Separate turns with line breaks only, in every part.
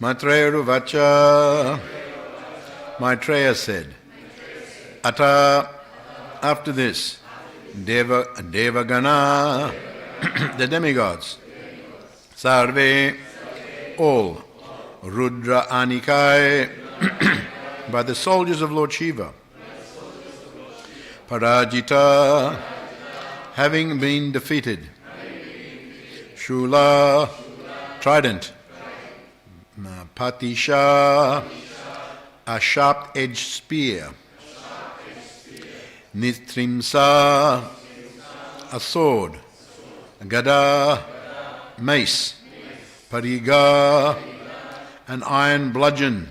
Maitreya Maitreya said, Ata, after this, Devagana, the demigods, Sarve, all, Rudra Anikai, by the soldiers of Lord Shiva, Parajita, having been defeated, Shula, trident, Patisha, a sharp-edged spear, Nitrimsa, a sword, Gada, mace, Pariga, an iron bludgeon,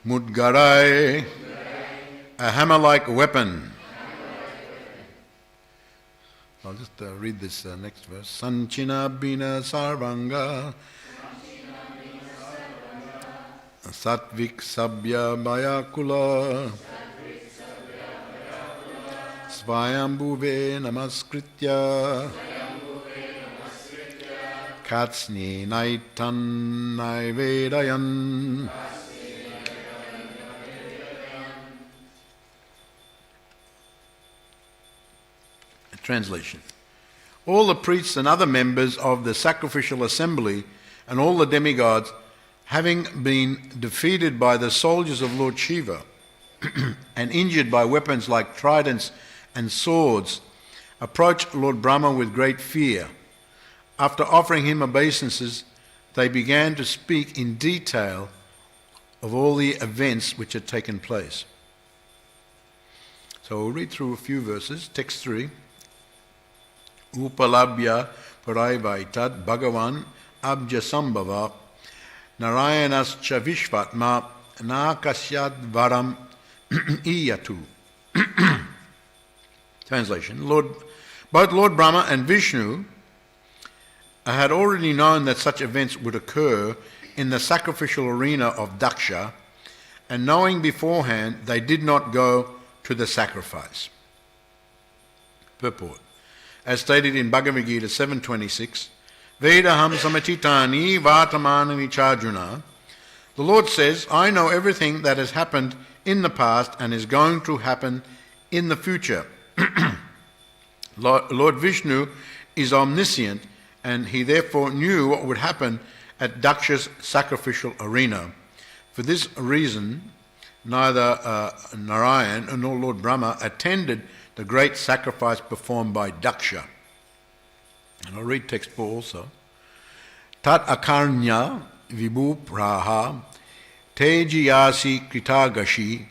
Mudgarai, a hammer-like weapon. I'll just read this next verse. Sanchina bina sarvanga Satvik sabya bayakula Svayambhuve namaskritya Katsni naitan naivedayan. Translation. All the priests and other members of the sacrificial assembly and all the demigods, having been defeated by the soldiers of Lord Shiva and injured by weapons like tridents and swords, approached Lord Brahma with great fear. After offering him obeisances, they began to speak in detail of all the events which had taken place. So we'll read through a few verses. Text 3. Upalabhya paraivaitad Bhagavan abjasambhava Narayanascha vishvatma nakasyad varam iyatu. Translation. Both Lord Brahma and Vishnu had already known that such events would occur in the sacrificial arena of Daksha, and knowing beforehand, they did not go to the sacrifice. Purport. As stated in Bhagavad Gita 7.26, Vedaham samatitani vartamanani charjuna. The Lord says, I know everything that has happened in the past and is going to happen in the future. Lord Vishnu is omniscient, and he therefore knew what would happen at Daksha's sacrificial arena. For this reason, neither Narayan nor Lord Brahma attended the great sacrifice performed by Daksha. And I'll read text 4 also. Tat akarnya vibhu praha tejiyasi kritagashi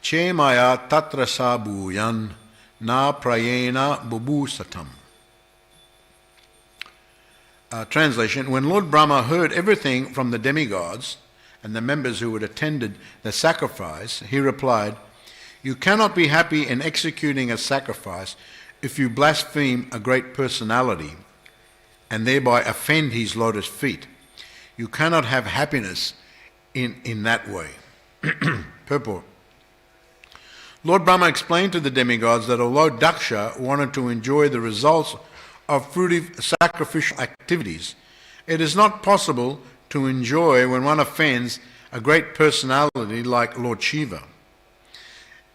chemaya tatra sabhuyan na prayena bubusatam. Translation. When Lord Brahma heard everything from the demigods and the members who had attended the sacrifice, he replied, You cannot be happy in executing a sacrifice if you blaspheme a great personality and thereby offend his lotus feet. You cannot have happiness in that way. Purport. Lord Brahma explained to the demigods that although Daksha wanted to enjoy the results of fruitive sacrificial activities, it is not possible to enjoy when one offends a great personality like Lord Shiva.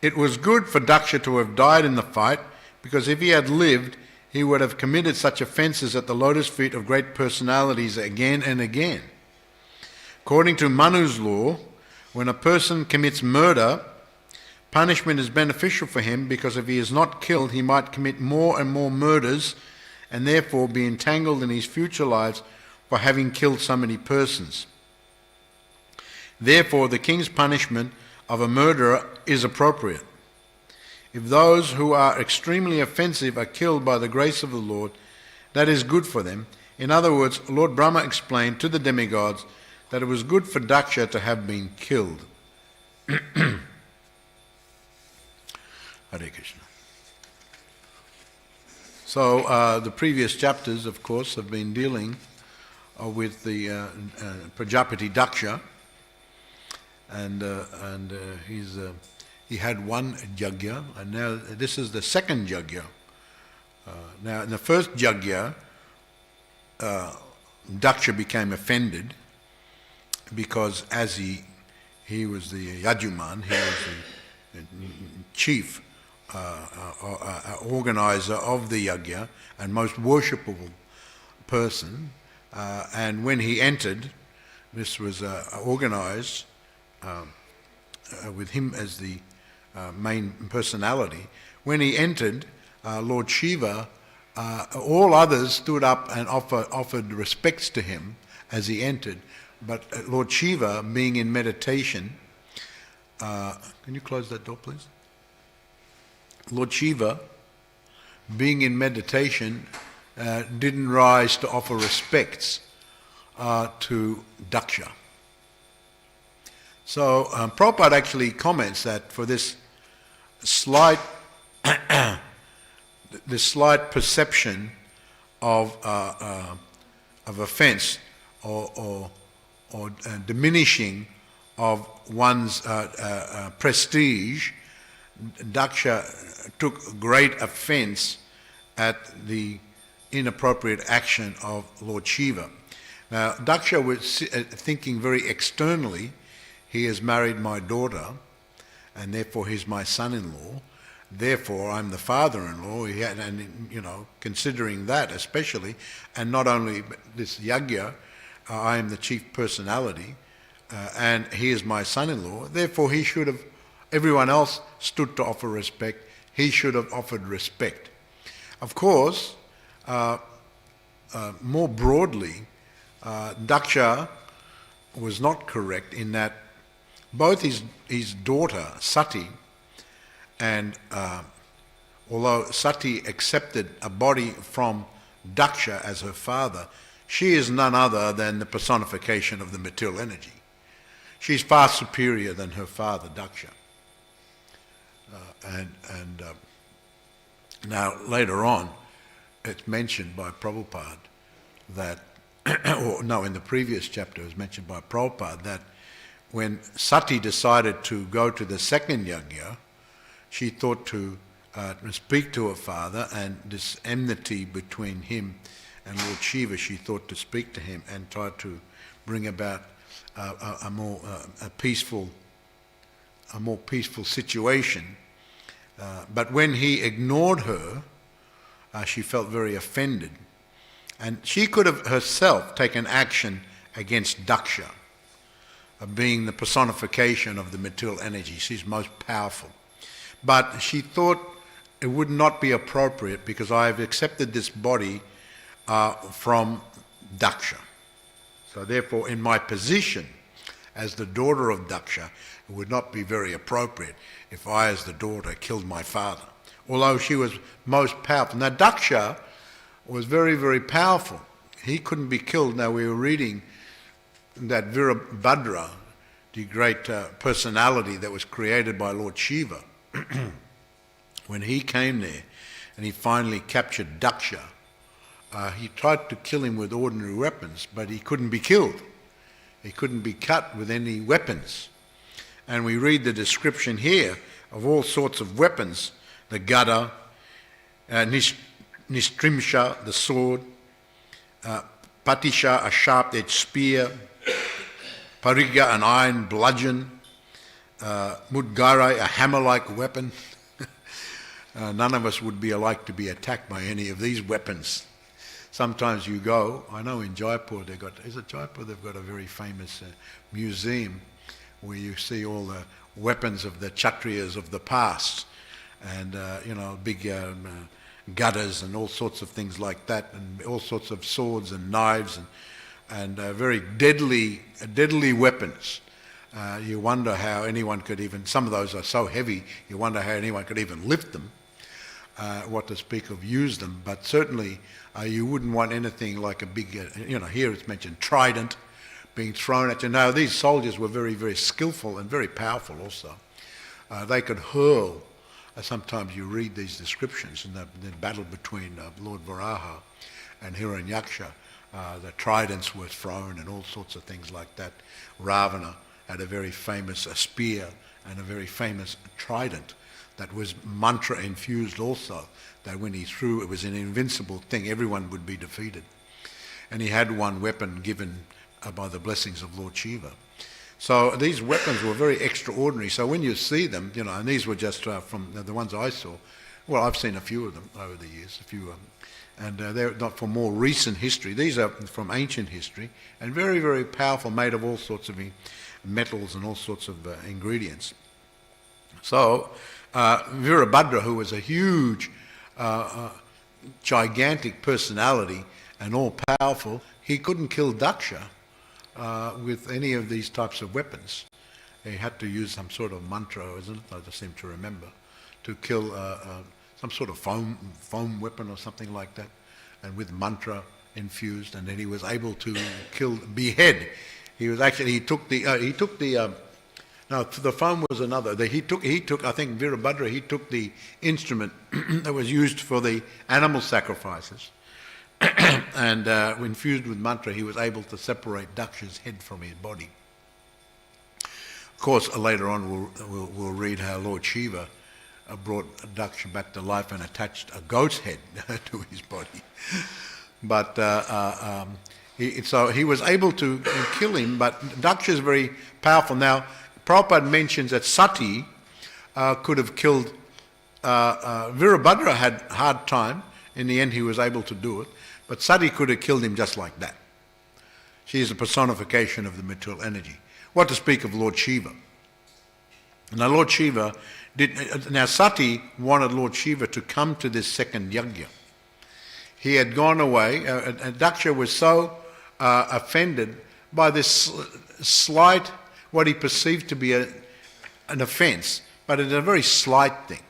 It was good for Daksha to have died in the fight, because if he had lived, he would have committed such offences at the lotus feet of great personalities again and again. According to Manu's law, when a person commits murder, punishment is beneficial for him, because if he is not killed, he might commit more and more murders and therefore be entangled in his future lives for having killed so many persons. Therefore, the king's punishment of a murderer is appropriate. If those who are extremely offensive are killed by the grace of the Lord, that is good for them. In other words, Lord Brahma explained to the demigods that it was good for Daksha to have been killed. Hare Krishna. So the previous chapters, of course, have been dealing with the Prajapati Daksha, and he had one yajna, and now this is the second yajna. Now, in the first yajna, Daksha became offended, because as he was the Yajuman, he was the chief organizer of the yajna and most worshipable person, and when he entered, this was organized with him as the main personality. When he entered, Lord Shiva, all others stood up and offered respects to him as he entered, but Lord Shiva, being in meditation, can you close that door please? Lord Shiva, being in meditation, didn't rise to offer respects to Daksha. So Prabhupada actually comments that for this slight perception of offence or diminishing of one's prestige, Daksha took great offence at the inappropriate action of Lord Shiva. Now, Daksha was thinking very externally, he has married my daughter, and therefore he's my son-in-law, therefore I'm the father-in-law, and considering that especially, and not only this yajna, I am the chief personality, and he is my son-in-law, therefore he should have, everyone else stood to offer respect, he should have offered respect. Of course, more broadly, Daksha was not correct in that both his daughter, Sati, and although Sati accepted a body from Daksha as her father, she is none other than the personification of the material energy. She's far superior than her father, Daksha. Now, later on, it's mentioned by Prabhupada that, in the previous chapter it was mentioned by Prabhupada that when Sati decided to go to the second yajna, she thought to speak to her father, and this enmity between him and Lord Shiva, she thought to speak to him and try to bring about a more peaceful situation. But when he ignored her, she felt very offended. And she could have herself taken action against Daksha, being the personification of the material energy. She's most powerful. But she thought it would not be appropriate because I have accepted this body from Daksha. So therefore, in my position as the daughter of Daksha, it would not be very appropriate if I, as the daughter, killed my father. Although she was most powerful. Now, Daksha was very, very powerful. He couldn't be killed. Now, we were reading that Virabhadra, the great personality that was created by Lord Shiva, when he came there and he finally captured Daksha, he tried to kill him with ordinary weapons, but he couldn't be killed. He couldn't be cut with any weapons. And we read the description here of all sorts of weapons, the gada, nistrimsha, the sword, patisha, a sharp-edged spear, pariga, an iron bludgeon, mudgarai, a hammer-like weapon. None of us would be alike to be attacked by any of these weapons. Sometimes you go, I know in Jaipur, they've got a very famous museum where you see all the weapons of the Kshatriyas of the past, and big gadas and all sorts of things like that, and all sorts of swords and knives and very deadly weapons. You wonder how anyone could even, some of those are so heavy, you wonder how anyone could even lift them, what to speak of use them, but certainly you wouldn't want anything like a big, here it's mentioned trident being thrown at you. Now, these soldiers were very, very skillful and very powerful also. They could hurl, sometimes you read these descriptions in the battle between Lord Varaha and Hiranyaksha, the tridents were thrown and all sorts of things like that. Ravana had a very famous spear and a very famous trident that was mantra infused also, that when he threw, it was an invincible thing, everyone would be defeated. And he had one weapon given by the blessings of Lord Shiva. So these weapons were very extraordinary. So when you see them, and these were just from the ones I saw. Well, I've seen a few of them over the years, and they're not from more recent history. These are from ancient history, and very, very powerful, made of all sorts of metals and all sorts of ingredients. So Virabhadra, who was a huge, gigantic personality and all-powerful, he couldn't kill Daksha with any of these types of weapons. He had to use some sort of mantra, isn't it? I just seem to remember, to kill some sort of foam weapon or something like that, and with mantra infused, and then he was able to behead. No, the foam was another. I think Virabhadra, he took the instrument that was used for the animal sacrifices, and infused with mantra, he was able to separate Daksha's head from his body. Of course, later on we'll read how Lord Shiva brought Daksha back to life and attached a goat's head to his body. But so he was able to kill him, but Daksha is very powerful. Now, Prabhupada mentions that Sati could have killed Virabhadra. Had a hard time. In the end, he was able to do it. But Sati could have killed him just like that. She is a personification of the material energy. What to speak of Lord Shiva? Now, Lord Shiva Now, Sati wanted Lord Shiva to come to this second yajna. He had gone away, and Daksha was so offended by this slight, what he perceived to be an offence, but it's a very slight thing.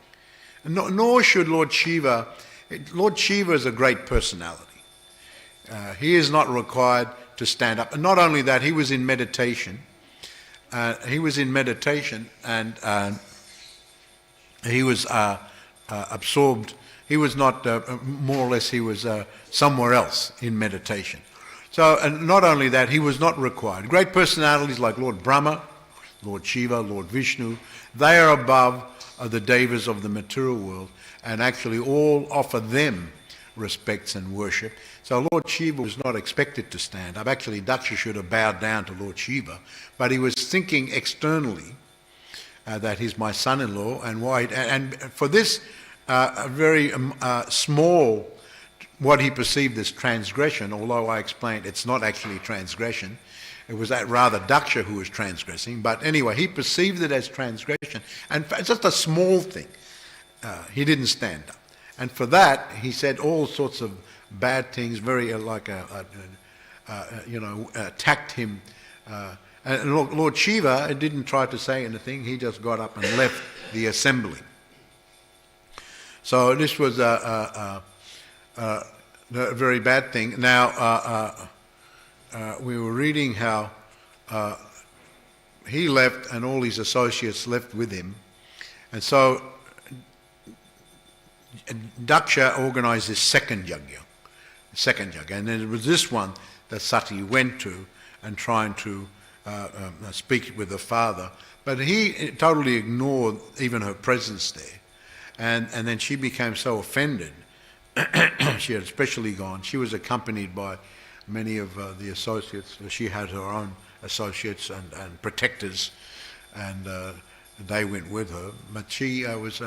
Nor should Lord Shiva is a great personality. He is not required to stand up. And not only that, he was in meditation. And he was absorbed. He was not, more or less, he was somewhere else in meditation. So, and not only that, he was not required. Great personalities like Lord Brahma, Lord Shiva, Lord Vishnu, they are above the devas of the material world, and actually all offer them respects and worship. So Lord Shiva was not expected to stand up. Actually, Daksha should have bowed down to Lord Shiva, but he was thinking externally that he's my son-in-law, and for this very small, what he perceived as transgression, although I explained it's not actually transgression, it was that rather Daksha who was transgressing, but anyway, he perceived it as transgression, and it's just a small thing. He didn't stand up. And for that, he said all sorts of bad things, very attacked him. And Lord Shiva didn't try to say anything. He just got up and left the assembly. So this was a very bad thing. Now, we were reading how he left and all his associates left with him. And so Daksha organised this second yajna. And then it was this one that Sati went to and trying to speak with the father. But he totally ignored even her presence there. And then she became so offended. She had especially gone. She was accompanied by many of the associates. She had her own associates and protectors, and they went with her. But she was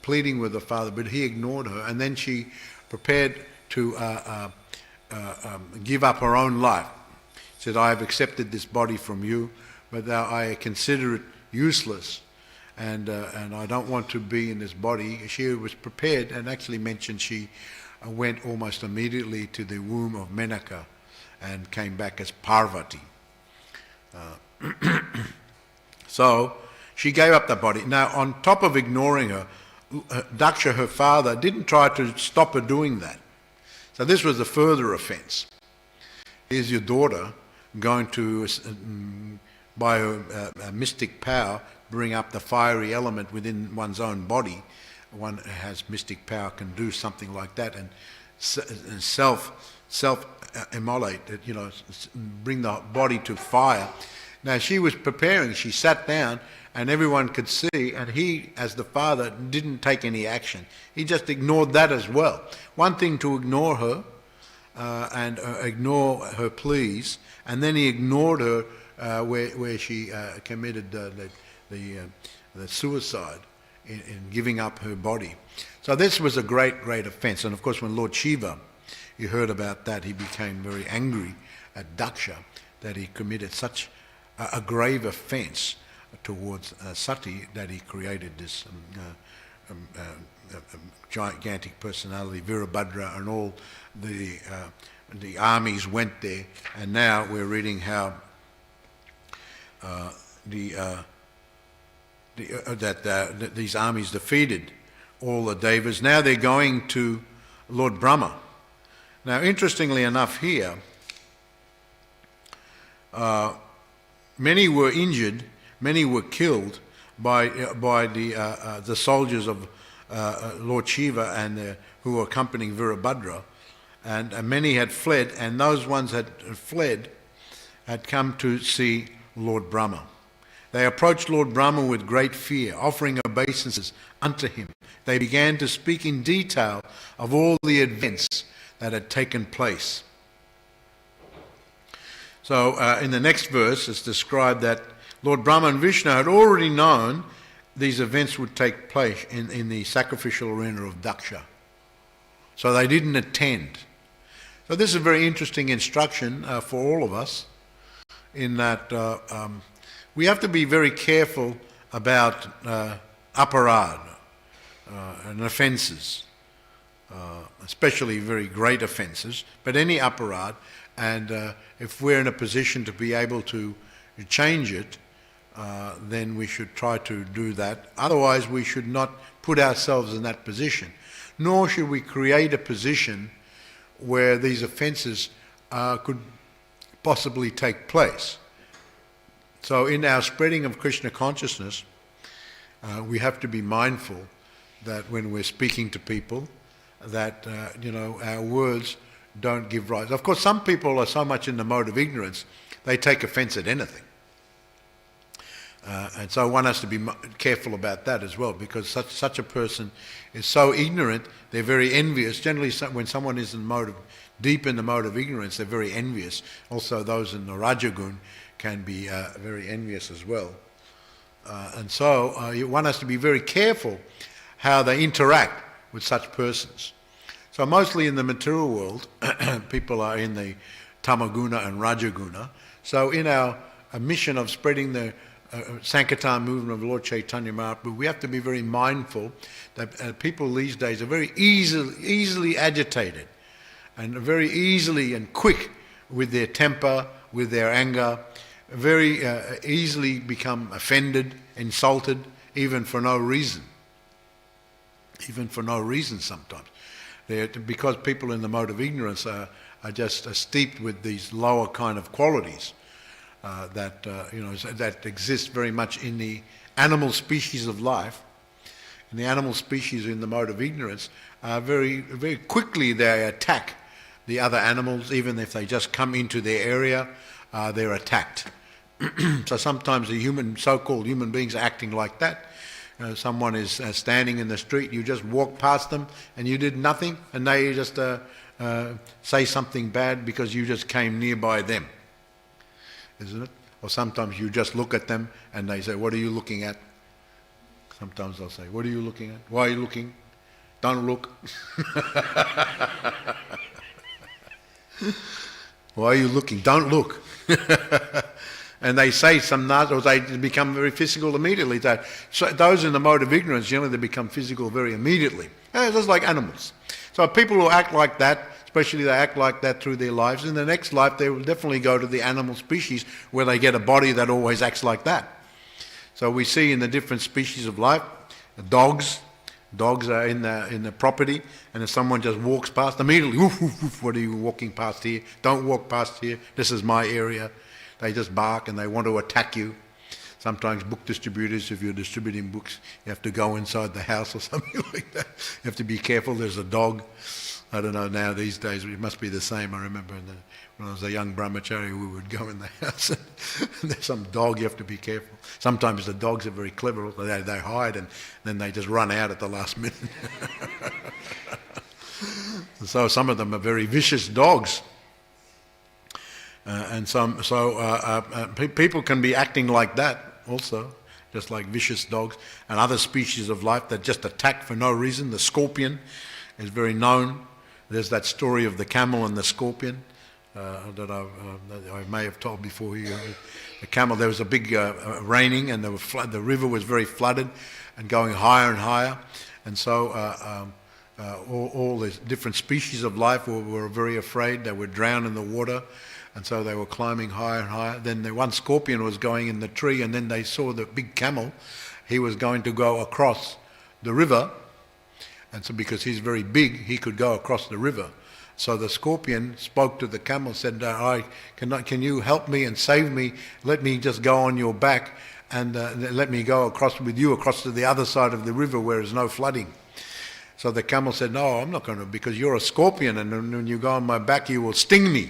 pleading with the father, but he ignored her. And then she prepared to give up her own life. She said, I have accepted this body from you, but I consider it useless, and I don't want to be in this body. She was prepared, and actually mentioned she went almost immediately to the womb of Menaka and came back as Parvati. So she gave up the body. Now, on top of ignoring her, Daksha, her father, didn't try to stop her doing that. So this was a further offence. Here's your daughter going to, by her mystic power, bring up the fiery element within one's own body. One who has mystic power can do something like that and self-immolate, bring the body to fire. Now she was preparing, she sat down, and everyone could see, and he, as the father, didn't take any action. He just ignored that as well. One thing to ignore her, and ignore her pleas, and then he ignored her where she committed the suicide in giving up her body. So this was a great, great offence. And of course when Lord Shiva, you heard about that, he became very angry at Daksha that he committed such a grave offence towards Sati that he created this gigantic personality, Virabhadra, and all the armies went there. And now we're reading how these armies defeated all the devas. Now they're going to Lord Brahma. Now, interestingly enough, here many were injured, many were killed by the soldiers of Lord Shiva and who were accompanying Virabhadra, and many had fled, and those ones that had fled had come to see Lord Brahma. They approached Lord Brahma with great fear, offering obeisances unto him. They began to speak in detail of all the events that had taken place. So in the next verse it's described that Lord Brahma and Vishnu had already known these events would take place in the sacrificial arena of Daksha. So they didn't attend. So this is a very interesting instruction for all of us, in that we have to be very careful about aparad and offences, especially very great offences, but any aparad. And if we're in a position to be able to change it, then we should try to do that. Otherwise, we should not put ourselves in that position, nor should we create a position where these offences could possibly take place. So in our spreading of Krishna consciousness, we have to be mindful that when we're speaking to people, that our words don't give rise. Of course, some people are so much in the mode of ignorance, they take offence at anything. And so one has to be careful about that as well, because such a person is so ignorant, they're very envious. Generally, when someone is deep in the mode of ignorance, they're very envious. Also, those in the Rajagun can be very envious as well. And so one has to be very careful how they interact with such persons. So mostly in the material world, people are in the Tamaguna and Rajaguna. So in our mission of spreading the Sankirtan movement of Lord Chaitanya Mahaprabhu, we have to be very mindful that people these days are very easily agitated and very easily and quick with their temper, with their anger, very easily become offended, insulted, even for no reason. Even for no reason sometimes. Because people in the mode of ignorance are just steeped with these lower kind of qualities that exist very much in the animal species of life. And the animal species in the mode of ignorance, very, very quickly they attack the other animals. Even if they just come into their area, they're attacked. So sometimes the so-called human beings are acting like that. Someone is standing in the street, you just walk past them and you did nothing, and they just say something bad because you just came nearby them, isn't it? Or sometimes you just look at them and they say, "What are you looking at?" Sometimes they'll say, "What are you looking at? Why are you looking? Don't look." "Why are you looking? Don't look." And they say some or they become very physical immediately. So those in the mode of ignorance, generally they become physical very immediately. Just like animals. So people who act like that, especially they act like that through their lives, in the next life they will definitely go to the animal species where they get a body that always acts like that. So we see in the different species of life, dogs are in the property, and if someone just walks past, immediately, "Woof, woof, woof, what are you walking past here? Don't walk past here, this is my area." They just bark and they want to attack you. Sometimes book distributors, if you're distributing books, you have to go inside the house or something like that. You have to be careful, there's a dog. I don't know now these days, it must be the same. I remember when I was a young brahmachari, we would go in the house and there's some dog, you have to be careful. Sometimes the dogs are very clever, they hide and then they just run out at the last minute. So some of them are very vicious dogs. People can be acting like that also, just like vicious dogs, and other species of life that just attack for no reason. The scorpion is very known. There's that story of the camel and the scorpion that I may have told before here. The camel, there was a big raining, and the river was very flooded and going higher and higher, and so all these different species of life were very afraid. They would drown in the water. And so they were climbing higher and higher. Then the one scorpion was going in the tree, and then they saw the big camel. He was going to go across the river. And so because he's very big, he could go across the river. So the scorpion spoke to the camel, said, can you help me and save me? Let me just go on your back and let me go across with you across to the other side of the river where there's no flooding. So the camel said, no, I'm not going to, because you're a scorpion, and when you go on my back, you will sting me.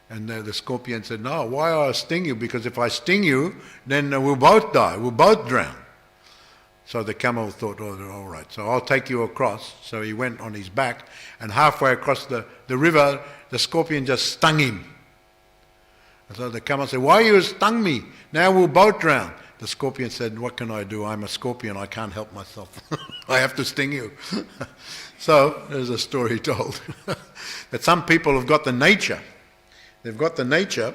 And the scorpion said, no, why will I sting you? Because if I sting you, then we'll both die, we'll both drown. So the camel thought, oh, all right, so I'll take you across. So he went on his back, and halfway across the river, the scorpion just stung him. And so the camel said, why you stung me? Now we'll both drown. The scorpion said, what can I do? I'm a scorpion, I can't help myself. I have to sting you. So there's a story told that some people have got the nature. They've got the nature,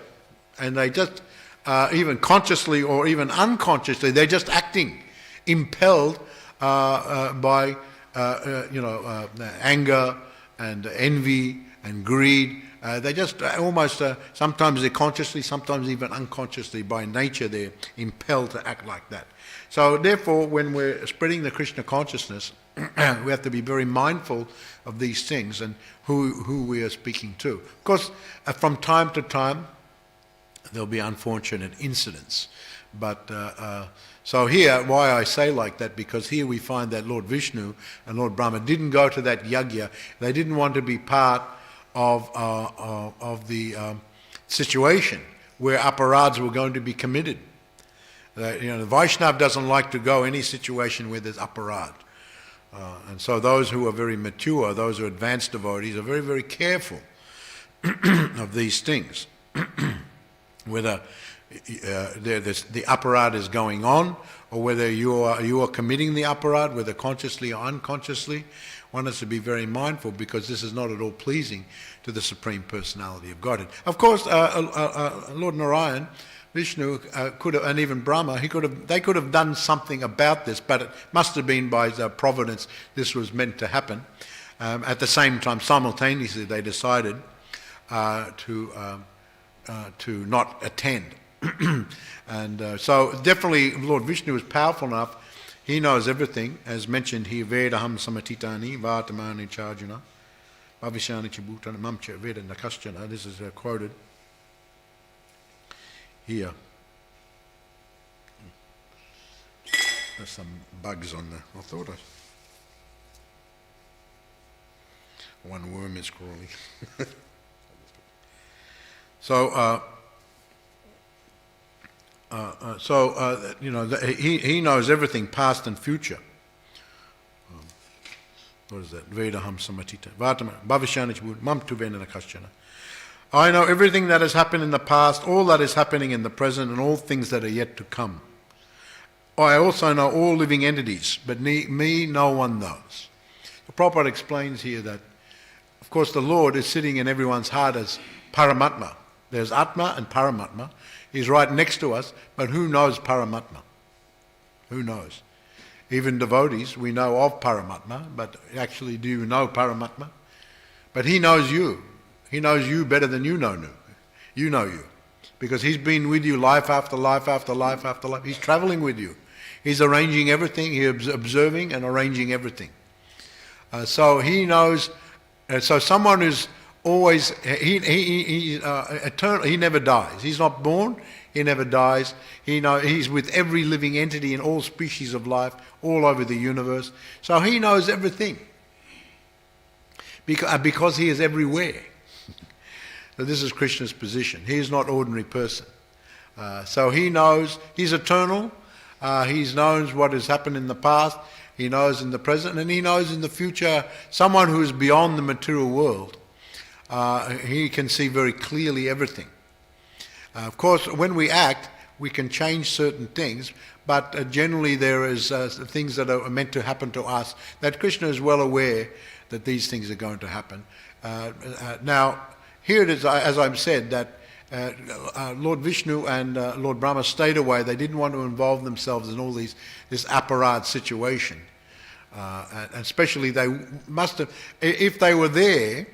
and they just, even consciously or even unconsciously, they're just acting, impelled by, anger and envy and greed. They just almost, sometimes they're consciously, sometimes even unconsciously, by nature, they're impelled to act like that. So therefore, when we're spreading the Krishna consciousness, we have to be very mindful of these things and who we are speaking to. Of course, from time to time, there'll be unfortunate incidents. But so here, why I say like that, because here we find that Lord Vishnu and Lord Brahma didn't go to that yajna. They didn't want to be part of the situation where aparads were going to be committed. The Vaishnav doesn't like to go any situation where there's aparad. And so those who are very mature, those who are advanced devotees, are very, very careful of these things. Whether the aparad is going on, or whether you are committing the aparad, whether consciously or unconsciously, one has to be very mindful, because this is not at all pleasing to the Supreme Personality of Godhead. Of course, Lord Narayan, Vishnu could have, and even Brahma, they could have done something about this, but it must have been by providence this was meant to happen. At the same time, simultaneously, they decided to not attend. And so definitely Lord Vishnu is powerful enough. He knows everything, as mentioned here, Vedaham samatitani vatamani charjuna bhavishani chibutana mamcha veda nakaschana. This is quoted here. There's some bugs on there. I thought one worm is crawling. He knows everything, past and future. What is that? Vedaham samatita. Bhavishanich mam tu venana kaschana. I know everything that has happened in the past, all that is happening in the present, and all things that are yet to come. I also know all living entities, but me no one knows. The Prabhupada explains here that, of course, the Lord is sitting in everyone's heart as Paramatma. There's Atma and Paramatma. He's right next to us, but who knows Paramatma? Who knows? Even devotees, we know of Paramatma, but actually, do you know Paramatma? But he knows you. He knows you better than you know you. Know you. Because he's been with you life after life after life after life. He's traveling with you. He's arranging everything. He's observing and arranging everything. So he knows. So someone who's always eternal. He never dies. He's not born. He never dies. He's with every living entity in all species of life, all over the universe. So he knows everything. Because he is everywhere. So this is Krishna's position. He is not an ordinary person. So he knows, he's eternal. He knows what has happened in the past. he knows in the present, and he knows in the future. Someone who is beyond the material world, he can see very clearly everything. Of course, when we act, we can change certain things, but generally there is things that are meant to happen to us that Krishna is well aware that these things are going to happen. Now, here it is, as I've said, that Lord Vishnu and Lord Brahma stayed away. They didn't want to involve themselves in all this apparat situation. And especially they must have, if they were there,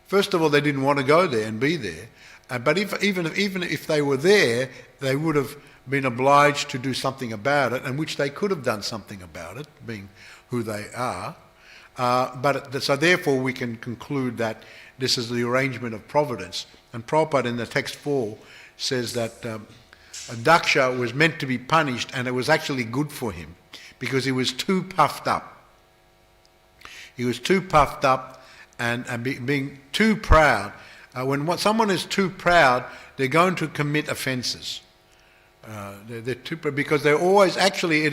first of all, they didn't want to go there and be there. But even if they were there, they would have been obliged to do something about it, and which they could have done something about it, being who they are. So therefore we can conclude that this is the arrangement of providence. And Prabhupada in the text 4 says that Daksha was meant to be punished, and it was actually good for him because he was too puffed up. He was too puffed up and being too proud. When someone is too proud, they're going to commit offences. They're too because they're always actually.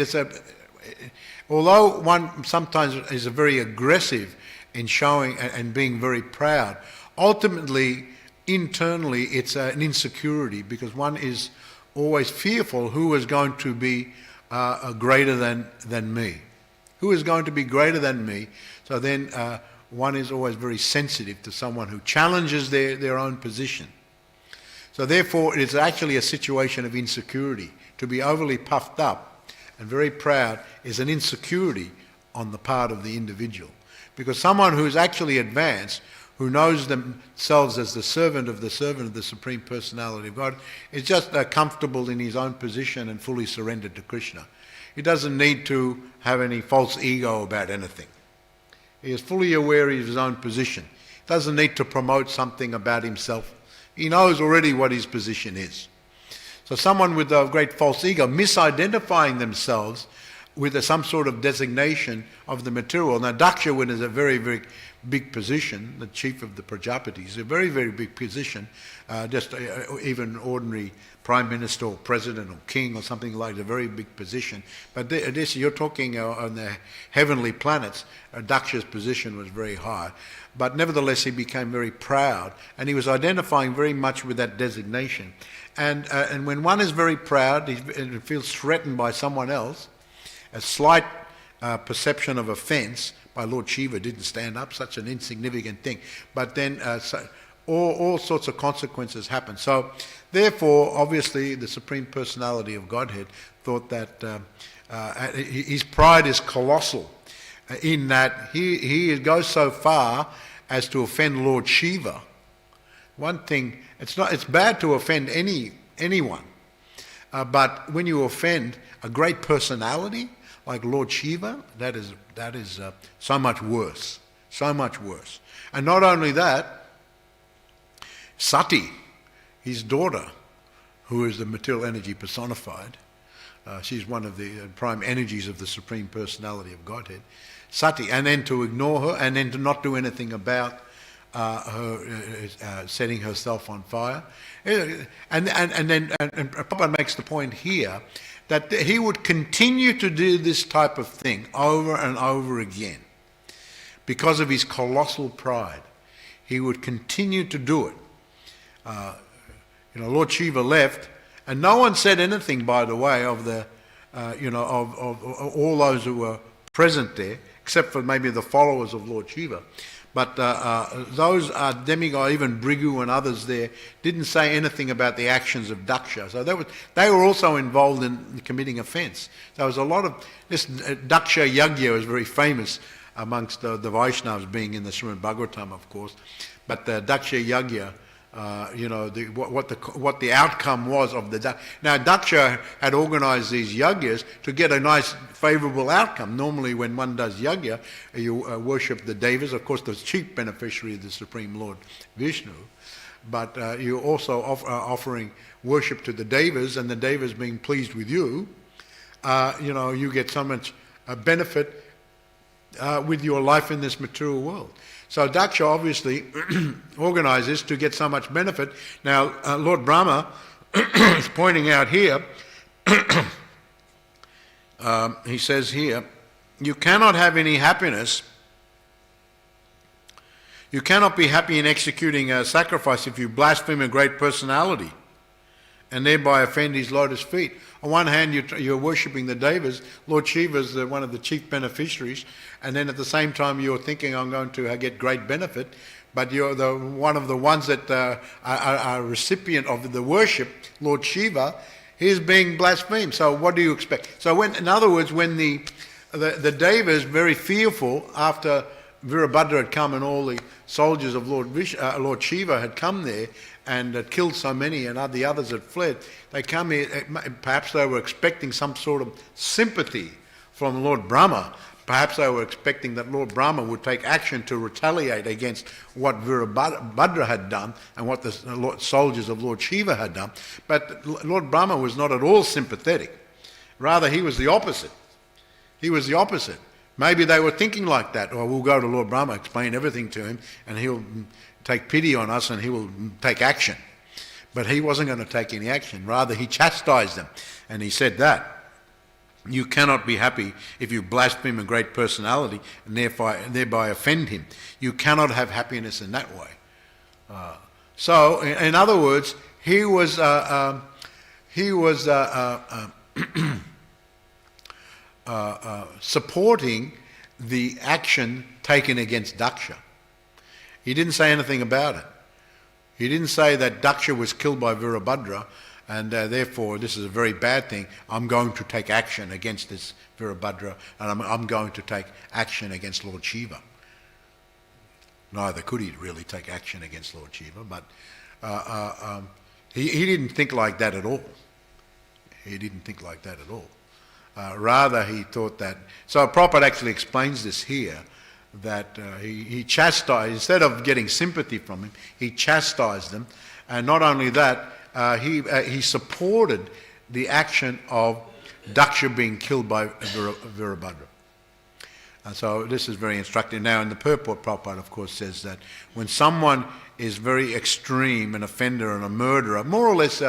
Although one sometimes is very aggressive in showing and being very proud, ultimately internally it's an insecurity because one is always fearful who is going to be greater than me. Who is going to be greater than me? So then one is always very sensitive to someone who challenges their own position. So therefore it is actually a situation of insecurity. To be overly puffed up and very proud is an insecurity on the part of the individual. Because someone who is actually advanced, who knows themselves as the servant of the Supreme Personality of God, is just comfortable in his own position and fully surrendered to Krishna. He doesn't need to have any false ego about anything. He is fully aware of his own position. He doesn't need to promote something about himself. He knows already what his position is. So someone with a great false ego, misidentifying themselves with some sort of designation of the material. Now Daksha is a very, very big position, the chief of the Prajapatis, a very, very big position, even ordinary prime minister or president or king or something like that, a very big position. But this you're talking on the heavenly planets, Daksha's position was very high. But nevertheless he became very proud, and he was identifying very much with that designation. And when one is very proud, he feels threatened by someone else, a slight perception of offence by Lord Shiva didn't stand up, such an insignificant thing. But then all sorts of consequences happen. So therefore, obviously, the Supreme Personality of Godhead thought that his pride is colossal in that he goes so far as to offend Lord Shiva. One thing, it's bad to offend anyone, but when you offend a great personality like Lord Shiva, that is so much worse, so much worse. And not only that, Sati, his daughter, who is the material energy personified, she's one of the prime energies of the Supreme Personality of Godhead, Sati, and then to ignore her and then to not do anything about her setting herself on fire. And Prabhupada makes the point here that he would continue to do this type of thing over and over again because of his colossal pride. He would continue to do it. Lord Shiva left, and no one said anything, by the way, of all those who were present there, except for maybe the followers of Lord Shiva. But those demigods, even Brigu and others there, didn't say anything about the actions of Daksha. So they were also involved in committing offence. There was a lot of this. Daksha Yagya is very famous amongst the Vaishnavas, being in the Srimad Bhagavatam, of course. But the Daksha Yagya, what the outcome was of the now Daksha had organised these yagyas to get a nice favourable outcome. Normally when one does yagya, you worship the devas, of course the chief beneficiary of the Supreme Lord Vishnu, but you're also offering worship to the devas, and the devas being pleased with you, you get so much benefit with your life in this material world. So Daksha obviously organises to get so much benefit. Now Lord Brahma is pointing out here, he says here, you cannot have any happiness. You cannot be happy in executing a sacrifice if you blaspheme a great personality and thereby offend his lotus feet. On one hand, you're worshipping the Devas. Lord Shiva is one of the chief beneficiaries, and then at the same time you're thinking, I'm going to get great benefit, but you're one of the ones that are recipient of the worship, Lord Shiva, is being blasphemed. So what do you expect? So in other words, when the Devas, very fearful after Virabhadra had come and all the soldiers of Lord Shiva had come there and had killed so many and the others had fled, they come here, perhaps they were expecting some sort of sympathy from Lord Brahma. Perhaps they were expecting that Lord Brahma would take action to retaliate against what Virabhadra had done and what the soldiers of Lord Shiva had done. But Lord Brahma was not at all sympathetic. Rather, he was the opposite. He was the opposite. Maybe they were thinking like that, or we'll go to Lord Brahma, explain everything to him, and he'll take pity on us and he will take action. But he wasn't going to take any action. Rather, he chastised them. And he said that. You cannot be happy if you blaspheme a great personality and thereby offend him. You cannot have happiness in that way. So, in other words, he was supporting the action taken against Daksha. He didn't say anything about it. He didn't say that Daksha was killed by Virabhadra and therefore this is a very bad thing. I'm going to take action against this Virabhadra and I'm going to take action against Lord Shiva. Neither could he really take action against Lord Shiva, but he didn't think like that at all. He didn't think like that at all. Rather, he thought that... So Prabhupada actually explains this here, that he chastised, instead of getting sympathy from him, he chastised them. And not only that, he supported the action of Daksha being killed by Virabhadra. And so this is very instructive. Now in the purport, Prabhupada of course says that when someone is very extreme, an offender and a murderer, more or less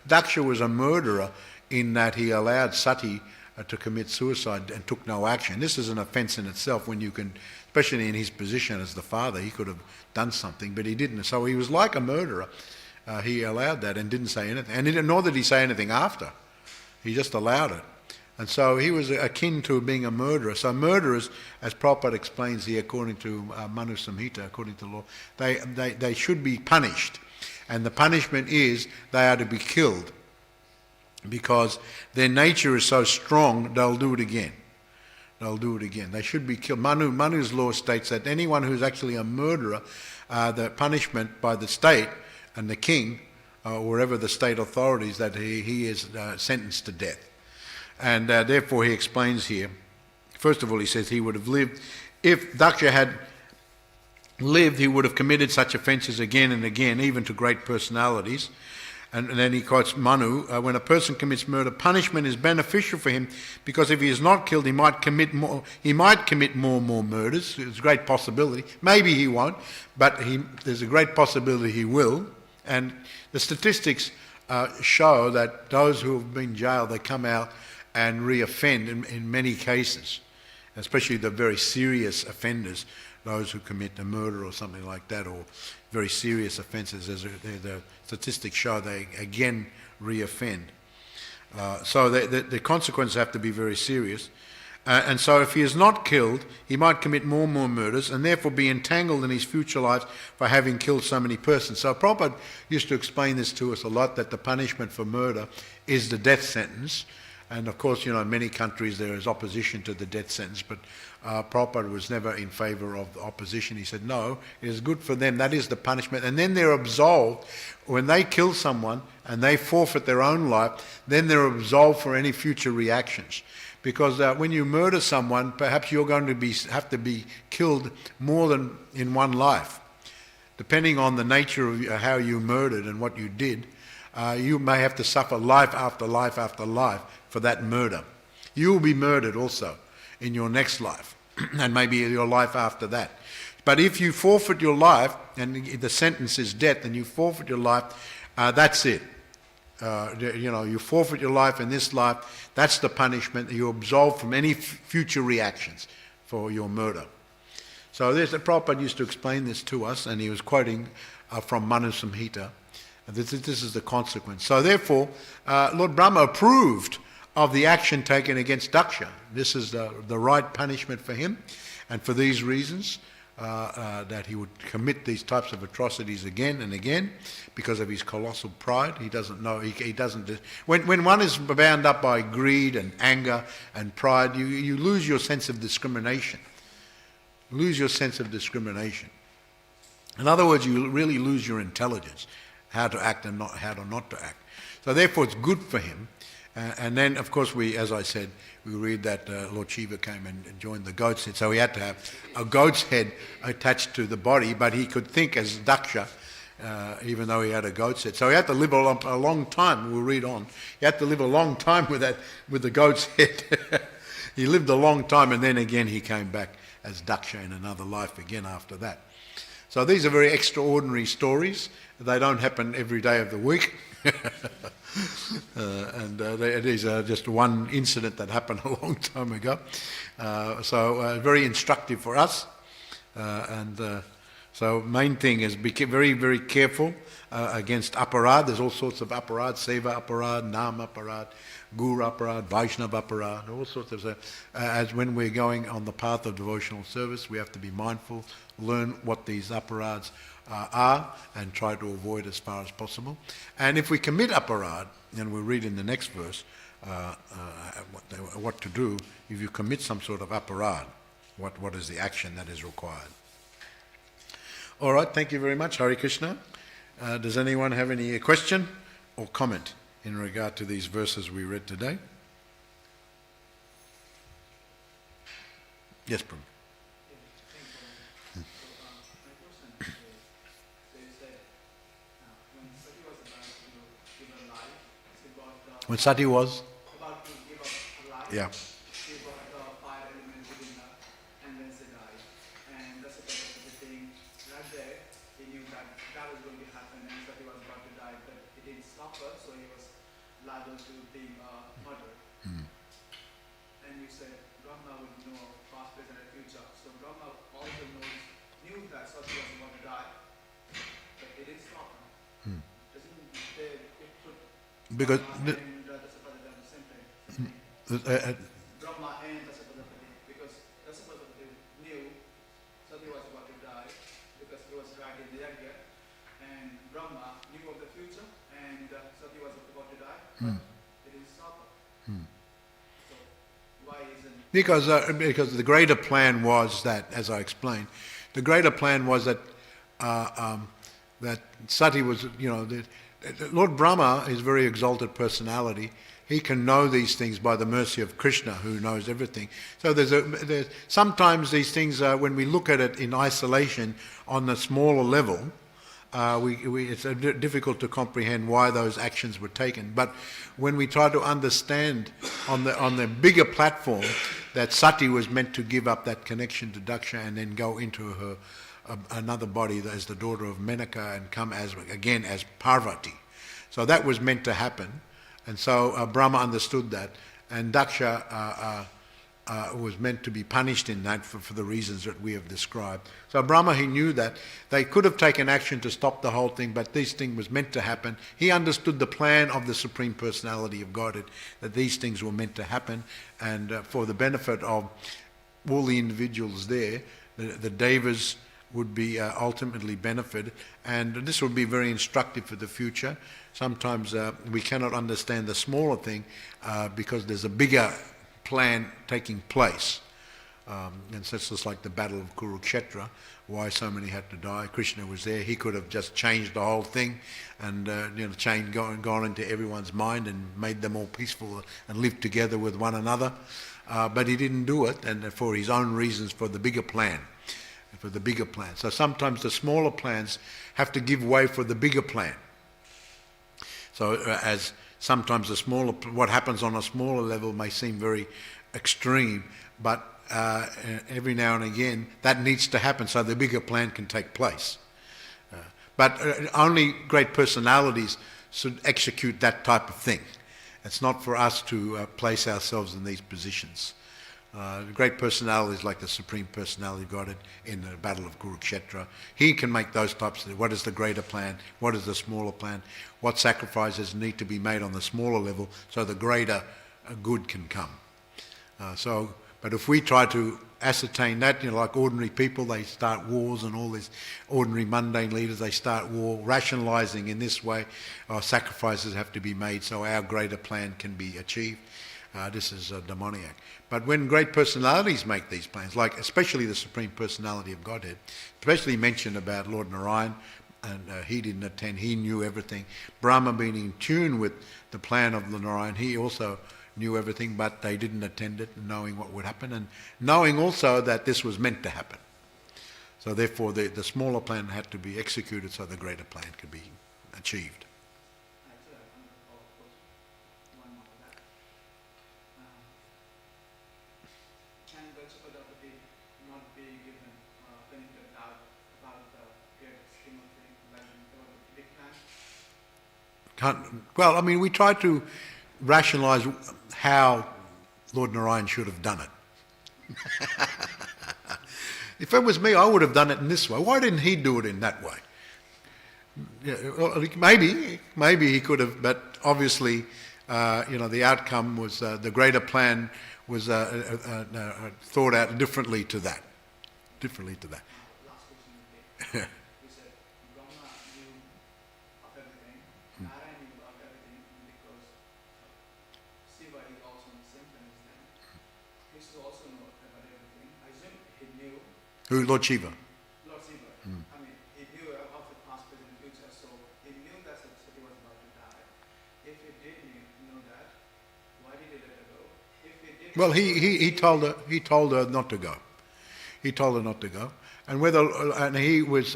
Daksha was a murderer in that he allowed Sati to commit suicide and took no action. This is an offence in itself when you can, especially in his position as the father, he could have done something, but he didn't. So he was like a murderer. He allowed that and didn't say anything. And nor did he say anything after. He just allowed it. And so he was akin to being a murderer. So murderers, as Prabhupada explains here, according to Manu Samhita, according to law, they should be punished. And the punishment is they are to be killed, because their nature is so strong, they'll do it again. They'll do it again. They should be killed. Manu's law states that anyone who's actually a murderer, the punishment by the state and the king, or wherever the state authorities, that he is sentenced to death. And therefore he explains here, first of all he says he would have lived, if Daksha had lived, he would have committed such offences again and again, even to great personalities. And then he quotes Manu, when a person commits murder, punishment is beneficial for him, because if he is not killed, he might commit more and more murders. There's a great possibility. Maybe he won't, but there's a great possibility he will. And the statistics show that those who have been jailed, they come out and re-offend in many cases, especially the very serious offenders, those who commit a murder or something like that, or very serious offences. The statistics show they again re-offend. So the consequences have to be very serious. And so if he is not killed, he might commit more and more murders and therefore be entangled in his future life for having killed so many persons. So Prabhupada used to explain this to us a lot, that the punishment for murder is the death sentence. And of course, in many countries there is opposition to the death sentence, but Prabhupada was never in favour of the opposition. He said, no, it is good for them, that is the punishment. And then they're absolved. When they kill someone and they forfeit their own life, then they're absolved for any future reactions. Because when you murder someone, perhaps you're going to have to be killed more than in one life. Depending on the nature of how you murdered and what you did, you may have to suffer life after life after life for that murder. You will be murdered also in your next life and maybe your life after that. But if you forfeit your life and the sentence is death and you forfeit your life, that's it. you forfeit your life in this life. That's the punishment. You're absolved from any future reactions for your murder. So the Prabhupada used to explain this to us, and he was quoting from Manu Samhita. This is the consequence. So therefore, Lord Brahma approved of the action taken against Daksha. This is the right punishment for him, and for these reasons, that he would commit these types of atrocities again and again because of his colossal pride. He doesn't know, he doesn't... When one is bound up by greed and anger and pride, you lose your sense of discrimination. Lose your sense of discrimination. In other words, you really lose your intelligence, how to act and how not to act. So therefore it's good for him. And then, of course, as I said, we read that Lord Shiva came and joined the goat's head. So he had to have a goat's head attached to the body, but he could think as Daksha, even though he had a goat's head. So he had to live a long time. We'll read on. He had to live a long time with the goat's head. He lived a long time, and then again he came back as Daksha in another life again after that. So these are very extraordinary stories. They don't happen every day of the week. These are just one incident that happened a long time ago. So very instructive for us. So main thing is be very, very careful against aparad. There's all sorts of aparad, seva aparad, nam aparad, guru aparad, vaishnava aparad, all sorts of... as when we're going on the path of devotional service, we have to be mindful, learn what these aparads are, and try to avoid as far as possible. And if we commit aparad, and we'll read in the next verse what to do if you commit some sort of aparad, what is the action that is required. All right, thank you very much. Hare Krishna. Does anyone have any question or comment in regard to these verses we read today? Yes, Prabhu. When Sati was
about to give up her life,
yeah.
she got the fire element within her, and then she died. And that's the purpose of the thing. Right there, he knew that was going to happen, and Sati was about to die, but it didn't stop her, so he was liable to being murdered. And you said Brahma would know past, present, and future. So Brahma also knew that Sati was about to die, but it didn't stop her. Doesn't it put
Because
Brahma and Dasapadapati, because Dasapadapati knew Sati was about to die because he was dragged in the yajna, and Brahma knew of the future, and Sati was about to die, but it didn't stop her. So why isn't...
Because the greater plan was that, as I explained, the greater plan was that that Sati was, Lord Brahma is a very exalted personality. He can know these things by the mercy of Krishna, who knows everything. So there's sometimes these things, when we look at it in isolation on the smaller level, it's difficult to comprehend why those actions were taken. But when we try to understand on the bigger platform that Sati was meant to give up that connection to Daksha and then go into her another body as the daughter of Menaka and come as Parvati. So that was meant to happen. And so Brahma understood that. And Daksha was meant to be punished in that for the reasons that we have described. So Brahma, he knew that. They could have taken action to stop the whole thing, but this thing was meant to happen. He understood the plan of the Supreme Personality of Godhead, that these things were meant to happen. And for the benefit of all the individuals there, the Devas would be ultimately benefited, and this would be very instructive for the future. Sometimes we cannot understand the smaller thing because there's a bigger plan taking place. And so it's just like the battle of Kurukshetra, why so many had to die. Krishna was there. He could have just changed the whole thing and gone into everyone's mind and made them all peaceful and live together with one another. But he didn't do it, and for his own reasons, for the bigger plan. So sometimes the smaller plans have to give way for the bigger plan. So as sometimes what happens on a smaller level may seem very extreme, but every now and again that needs to happen so the bigger plan can take place. But only great personalities should execute that type of thing. It's not for us to place ourselves in these positions. The great personalities like the Supreme Personality of Godhead in the Battle of Kurukshetra, he can make those types of, what is the greater plan, what is the smaller plan, what sacrifices need to be made on the smaller level so the greater good can come. But if we try to ascertain that, like ordinary people, they start wars, and all these ordinary mundane leaders, they start war, rationalising in this way, sacrifices have to be made so our greater plan can be achieved. This is demoniac. But when great personalities make these plans, like especially the Supreme Personality of Godhead, especially mentioned about Lord Narayan, and he didn't attend, he knew everything. Brahma being in tune with the plan of the Narayan, he also knew everything, but they didn't attend it, knowing what would happen, and knowing also that this was meant to happen. So therefore the smaller plan had to be executed so the greater plan could be achieved. Well, I mean, we try to rationalise how Lord Narayan should have done it. If it was me, I would have done it in this way. Why didn't he do it in that way? Maybe he could have, but obviously, the outcome was the greater plan was thought out differently to that.
Last question would be, you said Brahma knew of everything, Narayan knew of everything because Shiva is also on the same planet as them. Krishna also knew about everything. I assume he knew.
Who? Lord Shiva.
Lord Shiva. I mean, he knew of the past, present, future, so he knew that Sati was about to die. If he did know that, why did he let her go? If he did,
well, he told her not to go. He told her not to go, and he was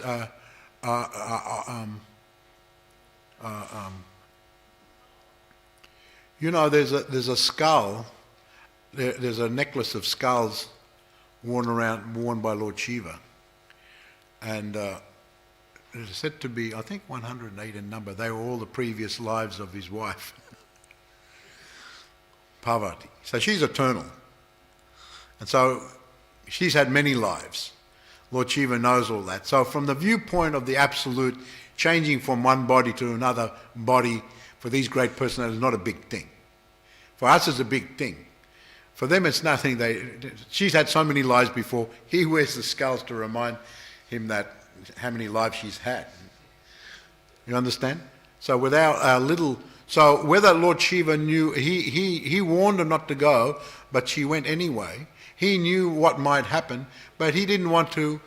there's a skull, there's a necklace of skulls worn by Lord Shiva, and it's said to be, I think, 108 in number. They were all the previous lives of his wife, Parvati. So she's eternal, and so she's had many lives. Lord Shiva knows all that. So from the viewpoint of the absolute, changing from one body to another body for these great personalities is not a big thing. For us it's a big thing. For them it's nothing. She's had so many lives before. He wears the skulls to remind him that how many lives she's had. You understand? So so whether Lord Shiva knew, he warned her not to go, but she went anyway. He knew what might happen, but he didn't want to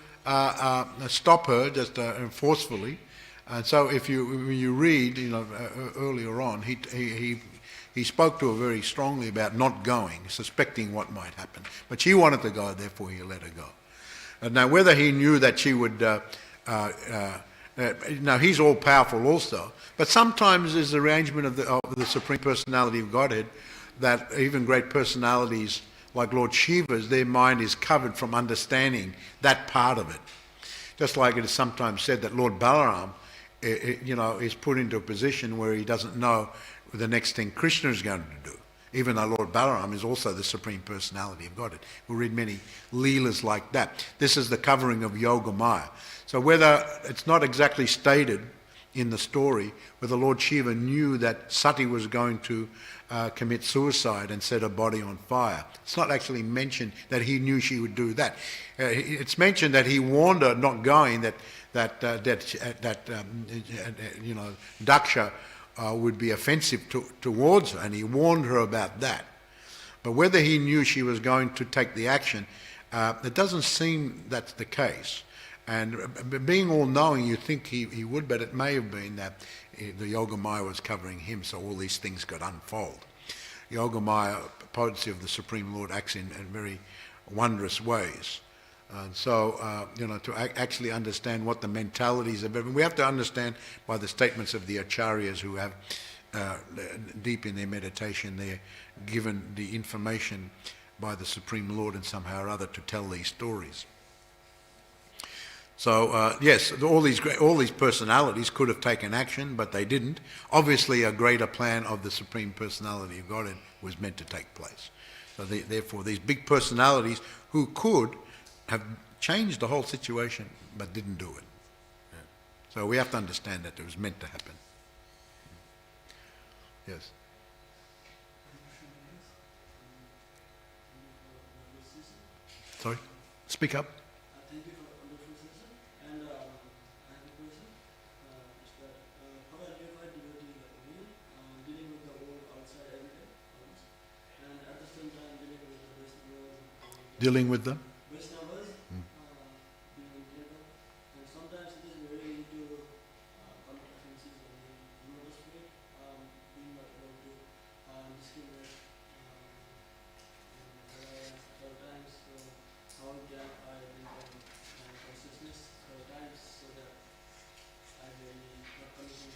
stop her just forcefully. And so, when you read, earlier on, he spoke to her very strongly about not going, suspecting what might happen. But she wanted to go, therefore he let her go. And now, whether he knew that she would, he's all powerful also. But sometimes there's the arrangement of the Supreme Personality of Godhead that even great personalities like Lord Shiva's, their mind is covered from understanding that part of it. Just like it is sometimes said that Lord Balaram, is put into a position where he doesn't know the next thing Krishna is going to do. Even though Lord Balaram is also the Supreme Personality of Godhead. We read many leelas like that. This is the covering of Yoga Maya. So whether it's not exactly stated in the story, whether Lord Shiva knew that Sati was going to commit suicide and set her body on fire. It's not actually mentioned that he knew she would do that. It's mentioned that he warned her not going, that Daksha would be offensive towards her, and he warned her about that. But whether he knew she was going to take the action, it doesn't seem that's the case. And being all-knowing, you think he would, but it may have been that the Yoga Maya was covering him, so all these things could unfold. Yoga Maya, potency of the Supreme Lord, acts in very wondrous ways. And so, to actually understand what the mentalities of everyone, we have to understand by the statements of the acharyas who have deep in their meditation, they're given the information by the Supreme Lord and somehow or other to tell these stories. So yes, all these personalities could have taken action, but they didn't. Obviously, a greater plan of the Supreme Personality of Godhead was meant to take place. So therefore, these big personalities who could have changed the whole situation, but didn't do it. Yeah. So we have to understand that it was meant to happen. Yes. Sorry? Speak up.
Thank you for the wonderful session. And I have a question. Is that for a nearby devotee like me, dealing with the world outside every day, almost, and at the same time dealing with the
Dealing with them?
Vaishnavas, being incredible, and sometimes it is very easy to commit offenses when you know the spirit, being not able to discriminate. Sometimes how can I become consciousness sometimes so that I may not committing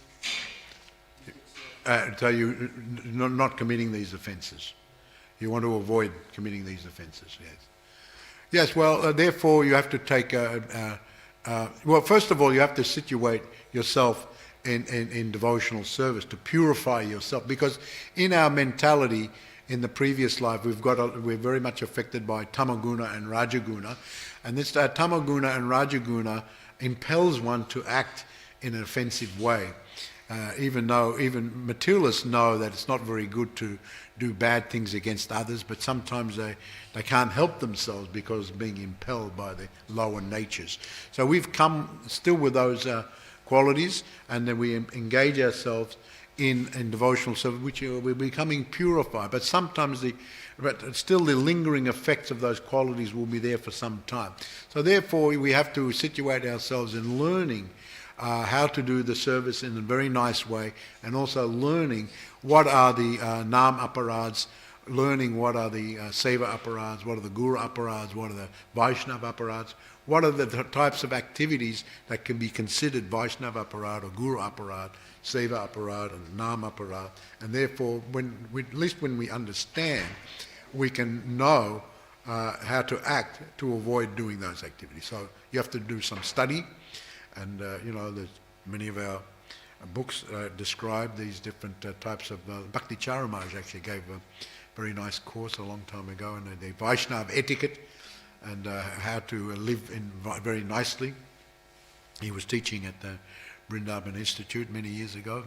mistakes.
So you not committing these offences. You want to avoid committing these offences, yes. Yes, well, therefore you have to take, well, first of all, you have to situate yourself in devotional service to purify yourself, because in our mentality in the previous life, we're very much affected by tamaguna and rajaguna, and this tamaguna and rajaguna impels one to act in an offensive way. Even though even materialists know that it's not very good to do bad things against others, but sometimes they can't help themselves because of being impelled by the lower natures. So we've come still with those qualities, and then we engage ourselves in devotional service, which we're becoming purified. But sometimes but still the lingering effects of those qualities will be there for some time. So therefore we have to situate ourselves in learning how to do the service in a very nice way, and also learning what are the Nam aparads, learning what are the Seva aparads, what are the Guru aparads, what are the Vaishnava aparads, what are the types of activities that can be considered Vaishnava aparad or Guru aparad, Seva aparad and Nam aparad, and therefore at least when we understand, we can know how to act to avoid doing those activities. So you have to do some study. And, there's many of our books describe these different types of... Bhakti Charamaj actually gave a very nice course a long time ago on the Vaishnava etiquette and how to live very nicely. He was teaching at the Vrindavan Institute many years ago.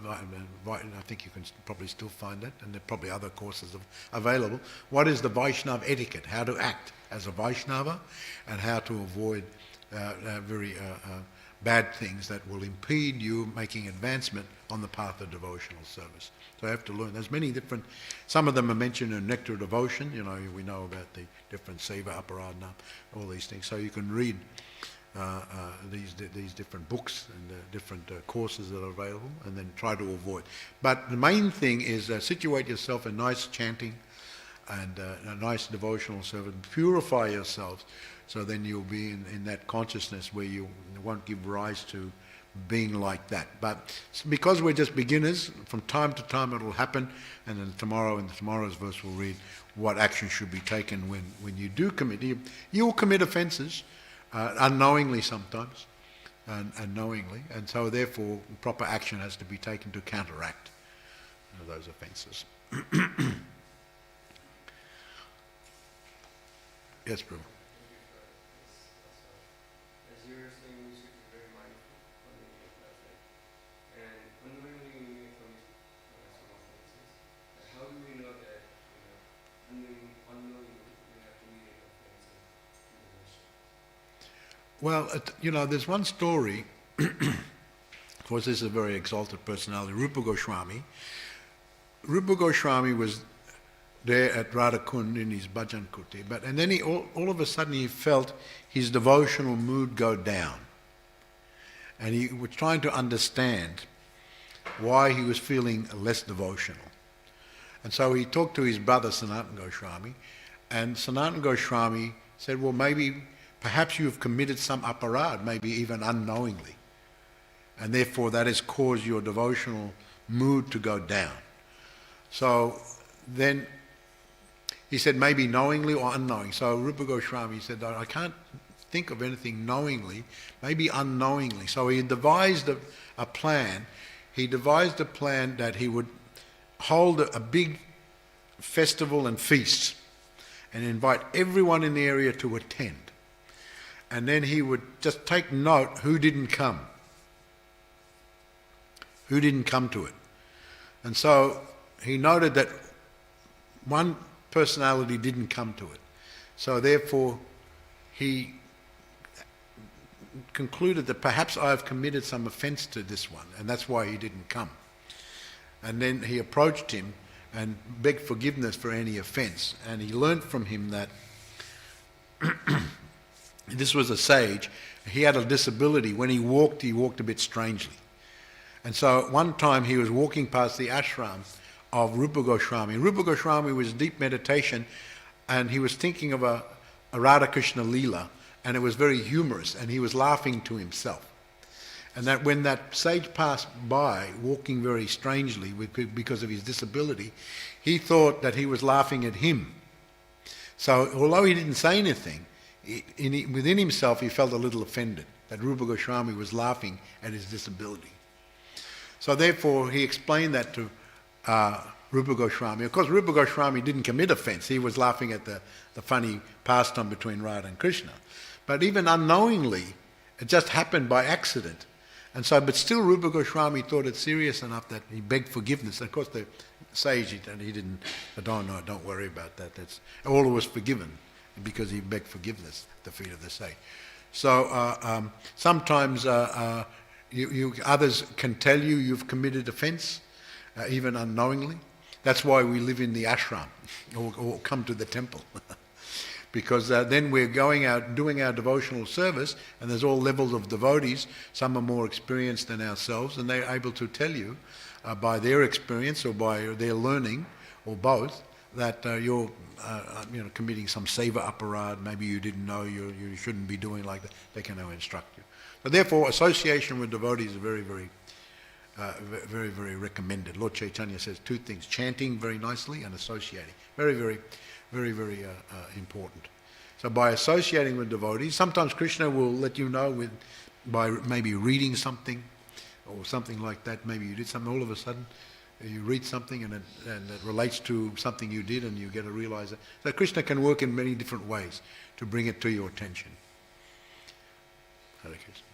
I think you can probably still find it, and there are probably other courses available. What is the Vaishnava etiquette? How to act as a Vaishnava, and how to avoid very... bad things that will impede you making advancement on the path of devotional service. So I have to learn. There's many different, some of them are mentioned in Nectar of Devotion. We know about the different Seva, Aparadna, all these things. So you can read these different books and different courses that are available, and then try to avoid. But the main thing is situate yourself in nice chanting and a nice devotional service. Purify yourselves, so then you'll be in that consciousness where you won't give rise to being like that. But because we're just beginners, from time to time it'll happen, and then in tomorrow's verse we'll read what action should be taken when you do commit. You'll commit offences, unknowingly sometimes, and knowingly, and so therefore proper action has to be taken to counteract those offences. Yes, Prabhu.
As you were saying, we should be very mindful when we make that thing. And unknowingly we may commit some offenses. How do we know that, unknowingly we have committed offenses in the mission?
Well, there's one story. Of course, this is a very exalted personality, Rupa Goswami. Rupa Goswami was there at Radhakund in his bhajan kuti, and then all of a sudden he felt his devotional mood go down, and he was trying to understand why he was feeling less devotional. And so he talked to his brother Sanatana Goswami, and Sanatana Goswami said, well, perhaps you've committed some aparad, maybe even unknowingly, and therefore that has caused your devotional mood to go down. So then he said maybe knowingly or unknowing. So Rupa Goswami said, I can't think of anything knowingly, maybe unknowingly. So he devised a plan. He devised a plan that he would hold a big festival and feast and invite everyone in the area to attend. And then he would just take note who didn't come. Who didn't come to it. And so he noted that one personality didn't come to it. So therefore he concluded that perhaps I have committed some offence to this one, and that's why he didn't come. And then he approached him and begged forgiveness for any offence. And he learnt from him that this was a sage. He had a disability. When he walked a bit strangely. And so one time he was walking past the ashram of Rupa Goswami. Rupa Goswami was deep meditation, and he was thinking of a Radha Krishna Leela, and it was very humorous, and he was laughing to himself. And that when that sage passed by, walking very strangely because of his disability, he thought that he was laughing at him. So although he didn't say anything, within himself he felt a little offended that Rupa Goswami was laughing at his disability. So therefore he explained that to Rupa Goswami. Of course, Rupa Goswami didn't commit offence. He was laughing at the funny pastime between Radha and Krishna. But even unknowingly, it just happened by accident. And so, but still Rupa Goswami thought it serious enough that he begged forgiveness. And of course the sage, he didn't, oh no, don't worry about that. That's all was forgiven because he begged forgiveness at the feet of the sage. So sometimes others can tell you've committed offence, even unknowingly. That's why we live in the ashram or come to the temple. Because then we're going out doing our devotional service, and there's all levels of devotees. Some are more experienced than ourselves, and they're able to tell you by their experience or by their learning, or both, that you're committing some seva aparad. Maybe you didn't know you shouldn't be doing like that. They can now instruct you. So therefore, association with devotees is very, very, very, very recommended. Lord Chaitanya says two things: chanting very nicely and associating. Very, very, very, very important. So by associating with devotees, sometimes Krishna will let you know by maybe reading something or something like that. Maybe you did something, all of a sudden you read something and it relates to something you did, and you get to realize it. So Krishna can work in many different ways to bring it to your attention. Hare Krishna.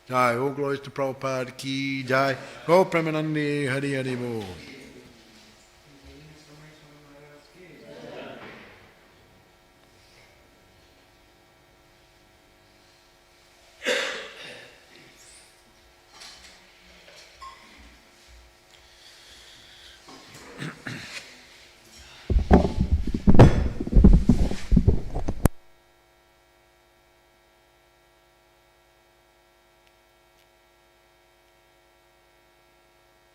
Jai, all glories to Prabhupada ki jai. Go Premanandi Hari Hari Bo.